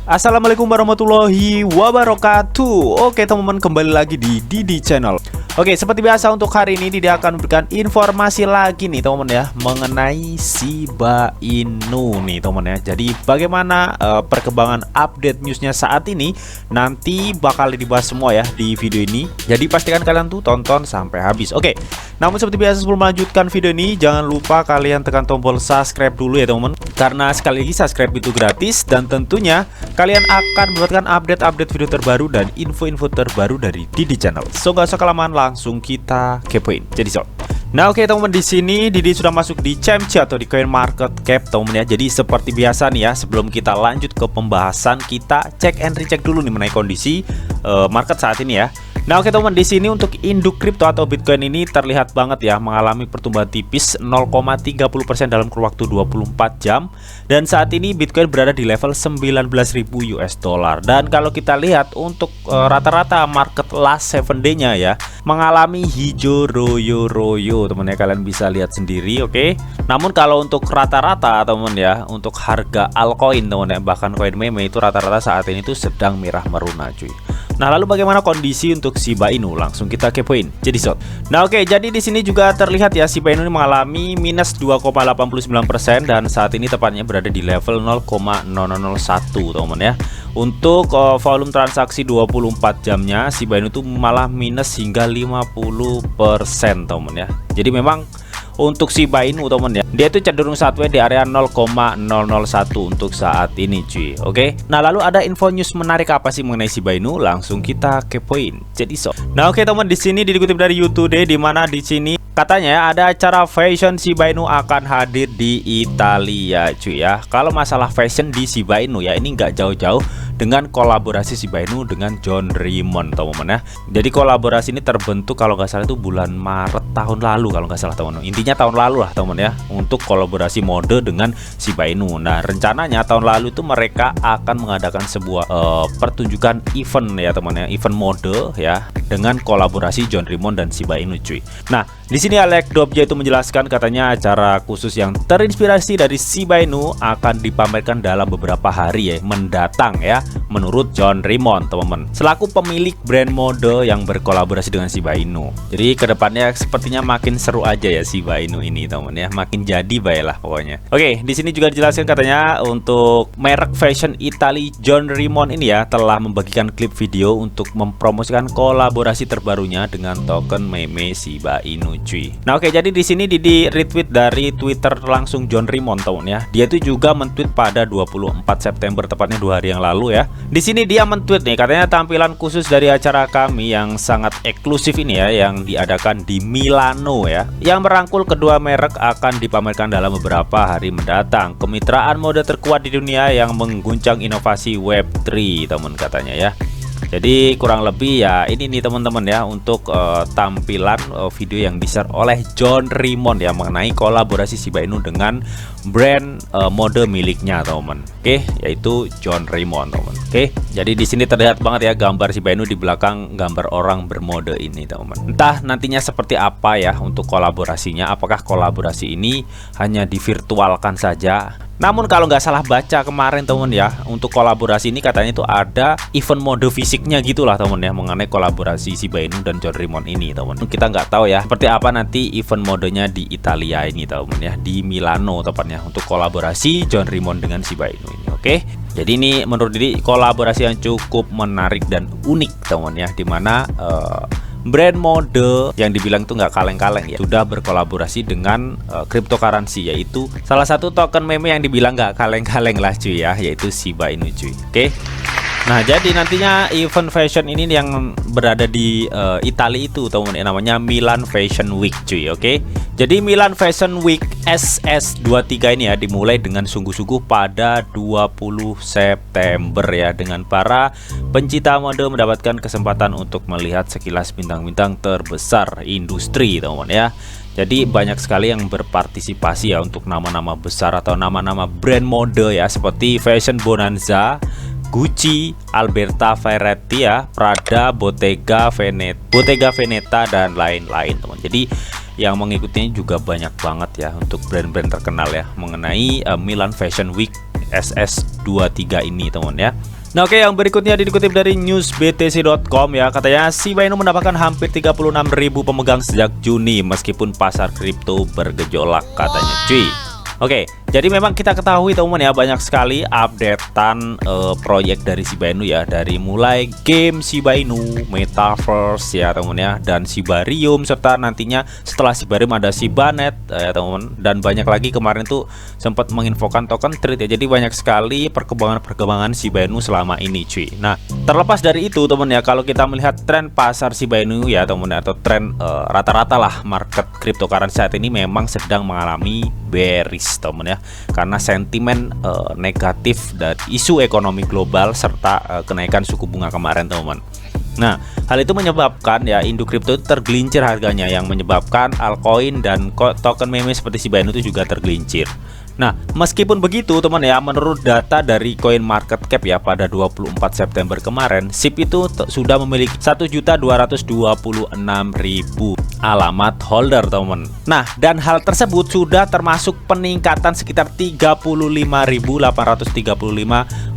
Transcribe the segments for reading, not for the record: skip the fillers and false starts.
Assalamualaikum warahmatullahi wabarakatuh. Oke teman-teman, kembali lagi di Didi Channel. Oke, seperti biasa untuk hari ini Didi akan memberikan informasi lagi nih teman-teman ya, mengenai Shiba Inu nih teman-teman ya. Jadi bagaimana perkembangan update newsnya saat ini, nanti bakal dibahas semua ya di video ini. Jadi pastikan kalian tuh tonton sampai habis. Oke, namun seperti biasa sebelum melanjutkan video ini, jangan lupa kalian tekan tombol subscribe dulu ya teman-teman, karena sekali lagi subscribe itu gratis dan tentunya kalian akan mendapatkan update-update video terbaru dan info-info terbaru dari Didi Channel. So nggak usah kelamaan, langsung kita kepoin. Jadi so. Nah oke teman-teman, di sini Didi sudah masuk di CMC atau di Coin Market Cap teman-teman ya. Jadi seperti biasa nih ya, sebelum kita lanjut ke pembahasan, kita cek and recheck dulu nih mengenai kondisi market saat ini ya. Nah oke teman, di sini untuk induk kripto atau Bitcoin ini terlihat banget ya mengalami pertumbuhan tipis 0,30% dalam kurun waktu 24 jam, dan saat ini Bitcoin berada di level 19.000 US dollar. Dan kalau kita lihat untuk rata-rata market last 7 day-nya ya mengalami hijau royo-royo teman ya, kalian bisa lihat sendiri. Oke. Namun kalau untuk rata-rata teman ya, untuk harga altcoin teman ya, bahkan koin meme itu rata-rata saat ini tuh sedang merah meruna cuy. Nah, lalu bagaimana kondisi untuk Shiba Inu? Langsung kita kepoin. Jadi shot. Nah, oke, jadi di sini juga terlihat ya Shiba Inu ini mengalami minus 2,89% dan saat ini tepatnya berada di level 0,0001 teman ya. Untuk volume transaksi 24 jamnya Shiba Inu itu malah minus hingga 50% teman ya. Jadi memang untuk Shiba Inu teman ya, dia itu cenderung sideways di area 0,001 untuk saat ini cuy. Oke. Nah, lalu ada info news menarik apa sih mengenai Shiba Inu? Langsung kita kepoin. Jadi so. Nah, oke teman, di sini dikutip dari YouTube Today, di mana di sini katanya ada acara fashion Shiba Inu akan hadir di Italia cuy ya. Kalau masalah fashion di Shiba Inu ya, ini nggak jauh-jauh dengan kolaborasi Shiba Inu dengan John Raymond teman-teman ya. Jadi kolaborasi ini terbentuk kalau nggak salah itu bulan Maret tahun lalu kalau nggak salah teman-teman. Intinya tahun lalu lah teman ya, untuk kolaborasi mode dengan Shiba Inu. Nah, rencananya tahun lalu itu mereka akan mengadakan sebuah pertunjukan event ya teman ya, event mode ya dengan kolaborasi John Raymond dan Shiba Inu cuy. Nah, di sini Alec Dobja itu menjelaskan katanya acara khusus yang terinspirasi dari Shiba Inu akan dipamerkan dalam beberapa hari ya mendatang ya, menurut John Raymond teman-teman, selaku pemilik brand mode yang berkolaborasi dengan Shiba Inu. Jadi kedepannya sepertinya makin seru aja ya Shiba Inu ini teman ya, makin jadi baiklah pokoknya. Oke, di sini juga dijelaskan katanya untuk merek fashion Italia John Raymond ini ya telah membagikan klip video untuk mempromosikan kolaborasi terbarunya dengan token meme Shiba Inu cuy. Nah oke, jadi di sini Didi retweet dari Twitter langsung John Raymond teman ya. Dia itu juga mentweet pada 24 September tepatnya 2 hari yang lalu ya. Di sini dia mentweet nih katanya tampilan khusus dari acara kami yang sangat eksklusif ini ya, yang diadakan di Milano ya, yang merangkul kedua merek akan dipamerkan dalam beberapa hari mendatang. Kemitraan mode terkuat di dunia yang mengguncang inovasi Web3 teman katanya ya. Jadi kurang lebih ya ini nih teman-teman ya, untuk tampilan video yang di-share oleh John Raymond ya mengenai kolaborasi Shiba Inu dengan brand mode miliknya teman. Oke, yaitu John Raymond teman. Oke, jadi di sini terlihat banget ya gambar Shiba Inu di belakang gambar orang bermode ini teman. Entah nantinya seperti apa ya untuk kolaborasinya, apakah kolaborasi ini hanya divirtualkan saja. Namun kalau nggak salah baca kemarin temen ya, untuk kolaborasi ini katanya itu ada event mode fisiknya gitulah temen ya, mengenai kolaborasi Shiba Inu dan John Raymond ini temen. Kita nggak tahu ya seperti apa nanti event modenya di Italia ini temen ya, di Milano tepatnya, untuk kolaborasi John Raymond dengan Shiba Inu ini. Oke, jadi ini menurut diri kolaborasi yang cukup menarik dan unik temen ya, dimana brand mode yang dibilang itu nggak kaleng-kaleng ya, sudah berkolaborasi dengan cryptocurrency, yaitu salah satu token meme yang dibilang nggak kaleng-kaleng lah cuy ya, yaitu Shiba Inu cuy. Oke. Nah, jadi nantinya event fashion ini yang berada di Italia itu teman-teman, namanya Milan Fashion Week cuy. Oke. Jadi Milan Fashion Week SS23 ini ya dimulai dengan sungguh-sungguh pada 20 September ya, dengan para pencinta mode mendapatkan kesempatan untuk melihat sekilas bintang-bintang terbesar industri teman-teman ya. Jadi banyak sekali yang berpartisipasi ya, untuk nama-nama besar atau nama-nama brand mode ya, seperti Fashion Bonanza, Gucci, Alberta Ferretti ya, Prada, Bottega Veneta dan lain-lain teman. Jadi yang mengikutinya juga banyak banget ya untuk brand-brand terkenal ya mengenai Milan Fashion Week SS23 ini teman ya. Nah oke, yang berikutnya dikutip dari newsbtc.com ya, katanya Shiba Inu mendapatkan hampir 36.000 pemegang sejak Juni meskipun pasar kripto bergejolak katanya cuy. Oke, jadi memang kita ketahui teman-teman ya, banyak sekali updatean proyek dari Shiba Inu ya, dari mulai game Shiba Inu, Metaverse ya teman-teman ya, dan Shibarium, serta nantinya setelah Shibarium ada Shibanet ya teman-teman, dan banyak lagi. Kemarin tuh sempat menginfokan token trade ya, jadi banyak sekali perkembangan Shiba Inu selama ini cuy. Nah, terlepas dari itu teman ya, kalau kita melihat tren pasar Shiba Inu ya teman-teman, atau tren rata-rata lah market cryptocurrency saat ini memang sedang mengalami bearish teman ya, karena sentimen negatif dan isu ekonomi global serta kenaikan suku bunga kemarin teman-teman. Nah, hal itu menyebabkan ya induk kripto tergelincir harganya, yang menyebabkan altcoin dan token meme seperti Shiba Inu itu juga tergelincir. Nah, meskipun begitu teman ya, menurut data dari CoinMarketCap ya pada 24 September kemarin, SHIB itu sudah memiliki 1.226.000 alamat holder teman. Nah, dan hal tersebut sudah termasuk peningkatan sekitar 35.835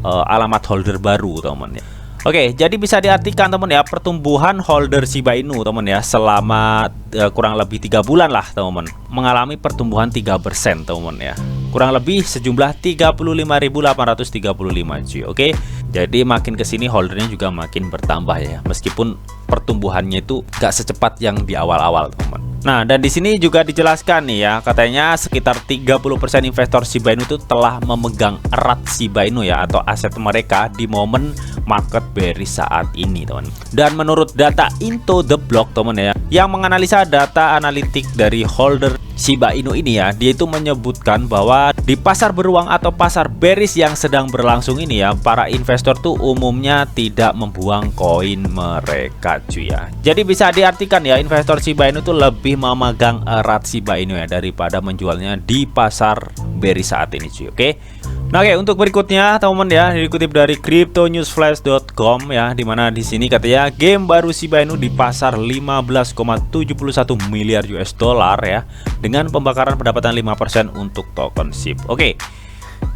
alamat holder baru teman ya. Oke, jadi bisa diartikan teman ya, pertumbuhan holder Shiba Inu teman ya selama kurang lebih 3 bulan lah teman, mengalami pertumbuhan 3% teman ya. Kurang lebih sejumlah 35.835 cuy. Oke, jadi makin kesini holdernya juga makin bertambah ya, meskipun pertumbuhannya itu gak secepat yang di awal-awal teman. Nah, dan di sini juga dijelaskan nih ya, katanya sekitar 30% investor Shiba Inu itu telah memegang erat Shiba Inu ya, atau aset mereka di momen market bearish saat ini teman. Dan menurut data Into the Block teman ya, yang menganalisa data analitik dari holder Shiba Inu ini ya, dia itu menyebutkan bahwa di pasar beruang atau pasar bearish yang sedang berlangsung ini ya, para investor tuh umumnya tidak membuang koin mereka cuy ya. Jadi bisa diartikan ya, investor Shiba Inu tuh lebih memegang erat Shiba Inu ya daripada menjualnya di pasar bearish saat ini cuy. Oke. Nah, oke, untuk berikutnya teman-teman ya, dikutip dari cryptonewsflash.com ya, dimana di sini katanya game baru Shiba Inu di pasar 15,71 miliar US dollar ya, dengan pembakaran pendapatan 5% untuk token SHIB. Oke.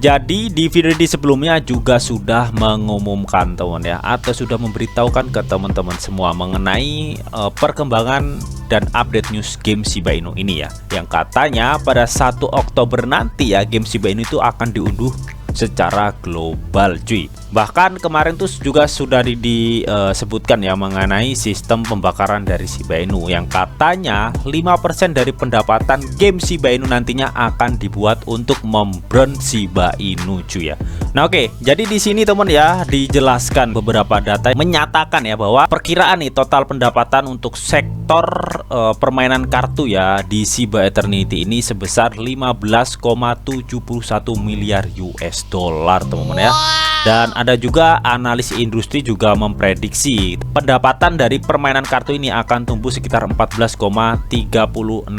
Jadi di video di sebelumnya juga sudah mengumumkan teman ya, atau sudah memberitahukan ke teman-teman semua mengenai perkembangan dan update news game Shiba Inu ini ya, yang katanya pada 1 Oktober nanti ya, game Shiba Inu itu akan diunduh secara global cuy. Bahkan kemarin tuh juga sudah disebutkan ya mengenai sistem pembakaran dari Shiba Inu, yang katanya 5% dari pendapatan game Shiba Inu nantinya akan dibuat untuk membrand Shiba Inu cuy ya. Nah oke, jadi di sini teman ya, dijelaskan beberapa data menyatakan ya bahwa perkiraan nih total pendapatan untuk sektor permainan kartu ya di Shiba Eternity ini sebesar 15,71 miliar US dollar teman-teman ya. Dan ada juga analis industri juga memprediksi pendapatan dari permainan kartu ini akan tumbuh sekitar 14,36%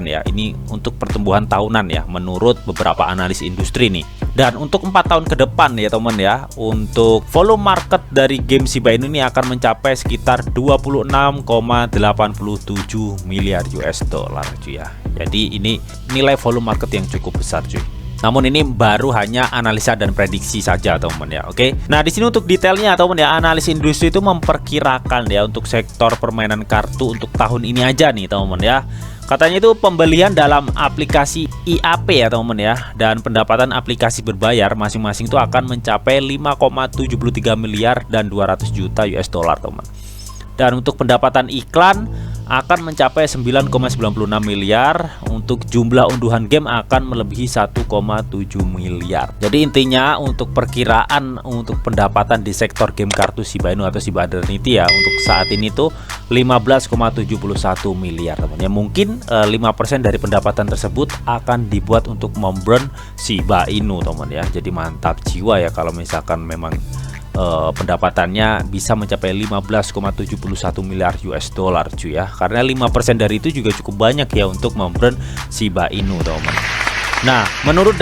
ya. Ini untuk pertumbuhan tahunan ya, menurut beberapa analis industri nih. Dan untuk 4 tahun ke depan ya teman ya, untuk volume market dari game Shiba Inu ini akan mencapai sekitar 26,87 miliar US dollar cuy ya. Jadi ini nilai volume market yang cukup besar cuy. Namun ini baru hanya analisa dan prediksi saja teman ya. Oke. Nah, di sini untuk detailnya teman ya, analis industri itu memperkirakan ya untuk sektor permainan kartu untuk tahun ini aja nih teman ya. Katanya itu pembelian dalam aplikasi IAP ya teman ya, dan pendapatan aplikasi berbayar masing-masing itu akan mencapai 5,73 miliar dan 200 juta US dollar teman. Dan untuk pendapatan iklan akan mencapai 9,96 miliar. Untuk jumlah unduhan game akan melebihi 1,7 miliar. Jadi intinya untuk perkiraan untuk pendapatan di sektor game kartu Shiba Inu atau Shiba Eternity ya, untuk saat ini tuh 15,71 miliar teman ya. Mungkin 5% dari pendapatan tersebut akan dibuat untuk membrand Shiba Inu teman ya. Jadi mantap jiwa ya kalau misalkan memang pendapatannya bisa mencapai 15,71 miliar US dollar cuy ya, karena 5% dari itu juga cukup banyak ya untuk membrand Shiba Inu teman. Nah, menurut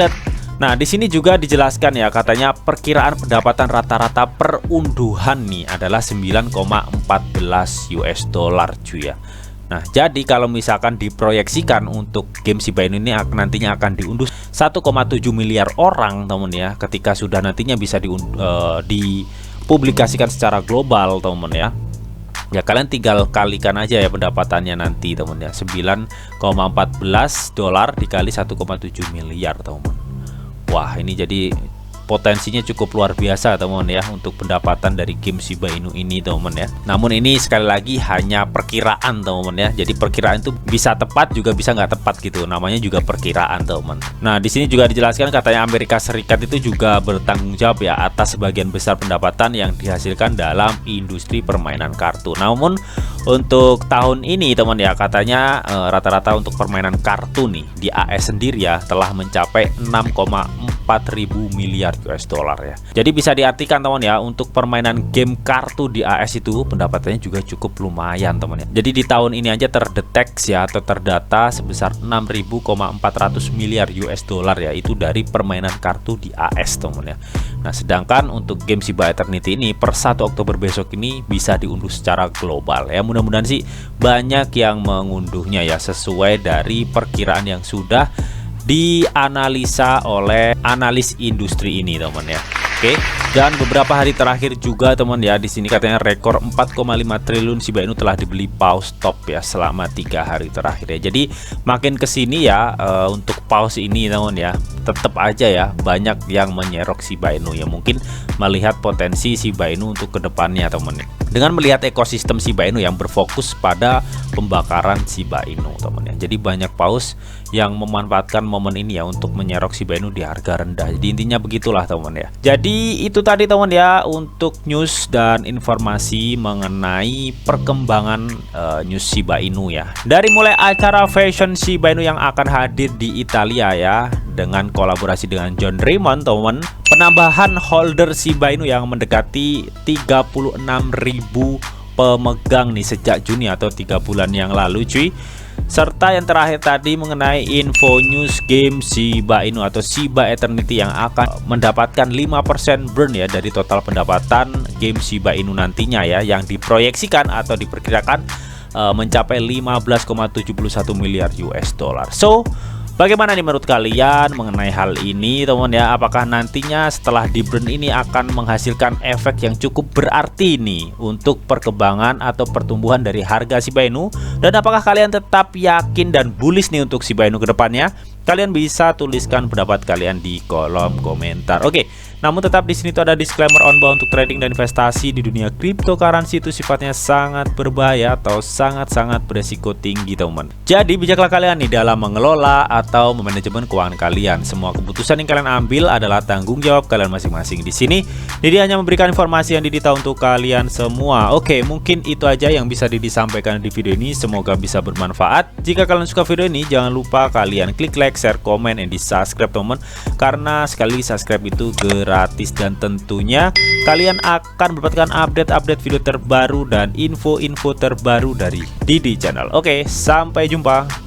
Nah, di sini juga dijelaskan ya, katanya perkiraan pendapatan rata-rata per unduhan nih adalah 9,14 US dollar cuy ya. Nah, jadi kalau misalkan diproyeksikan untuk game Shiba Inu ini nantinya akan diunduh 1,7 miliar orang teman ya, ketika sudah nantinya bisa dipublikasikan secara global teman ya. Ya kalian tinggal kalikan aja ya pendapatannya nanti teman ya, 9,14 dolar dikali 1,7 miliar teman. Wah, ini jadi potensinya cukup luar biasa teman ya untuk pendapatan dari game Shiba Inu ini teman ya. Namun ini sekali lagi hanya perkiraan teman ya. Jadi perkiraan itu bisa tepat juga bisa nggak tepat gitu. Namanya juga perkiraan teman. Nah, di sini juga dijelaskan katanya Amerika Serikat itu juga bertanggung jawab ya atas sebagian besar pendapatan yang dihasilkan dalam industri permainan kartu. Namun untuk tahun ini teman ya, katanya rata-rata untuk permainan kartu nih di AS sendiri ya telah mencapai 6,4 ribu miliar US dollar ya. Jadi bisa diartikan teman ya, untuk permainan game kartu di AS itu pendapatannya juga cukup lumayan teman ya. Jadi di tahun ini aja terdeteksi ya atau terdata sebesar 6.400 miliar US dollar ya, itu dari permainan kartu di AS teman ya. Nah, sedangkan untuk game Shiba Eternity ini per 1 Oktober besok ini bisa diunduh secara global ya. Mudah-mudahan sih banyak yang mengunduhnya ya, sesuai dari perkiraan yang sudah dianalisa oleh analis industri ini teman ya. Oke, dan beberapa hari terakhir juga teman ya, di sini katanya rekor 4,5 triliun Shiba Inu telah dibeli pause top ya selama 3 hari terakhir ya. Jadi makin kesini ya untuk pause ini teman ya, tetap aja ya banyak yang menyerok Shiba Inu ya, mungkin melihat potensi Shiba Inu untuk kedepannya teman ya. Dengan melihat ekosistem Shiba Inu yang berfokus pada pembakaran Shiba Inu teman ya. Jadi banyak paus yang memanfaatkan momen ini ya untuk menyerok Shiba Inu di harga rendah. Jadi intinya begitulah teman ya. Jadi itu tadi teman ya untuk news dan informasi mengenai perkembangan news Shiba Inu ya. Dari mulai acara fashion Shiba Inu yang akan hadir di Italia ya, dengan kolaborasi dengan John Raymond teman, penambahan holder Shiba Inu yang mendekati 36.000 pemegang nih sejak Juni atau 3 bulan yang lalu cuy. Serta yang terakhir tadi mengenai info news game Shiba Inu atau Shiba Eternity yang akan mendapatkan 5% burn ya dari total pendapatan game Shiba Inu nantinya ya, yang diproyeksikan atau diperkirakan mencapai 15,71 miliar US dollar. So, bagaimana nih menurut kalian mengenai hal ini teman ya? Apakah nantinya setelah di burn ini akan menghasilkan efek yang cukup berarti nih untuk perkembangan atau pertumbuhan dari harga Shiba Inu? Dan apakah kalian tetap yakin dan bullish nih untuk Shiba Inu ke depannya? Kalian bisa tuliskan pendapat kalian di kolom komentar. Oke, namun tetap di sini tuh ada disclaimer on bahwa untuk trading dan investasi di dunia cryptocurrency itu sifatnya sangat berbahaya atau sangat-sangat beresiko tinggi teman. Jadi bijaklah kalian nih dalam mengelola atau memanajemen keuangan kalian. Semua keputusan yang kalian ambil adalah tanggung jawab kalian masing-masing. Di sini Didi hanya memberikan informasi yang Didi tahu untuk kalian semua. Oke, mungkin itu aja yang bisa Didi sampaikan di video ini. Semoga bisa bermanfaat. Jika kalian suka video ini, jangan lupa kalian klik like, share, komen, and di subscribe teman, karena sekali subscribe itu gratis dan tentunya kalian akan mendapatkan update-update video terbaru dan info-info terbaru dari Didi Channel. Oke, sampai jumpa.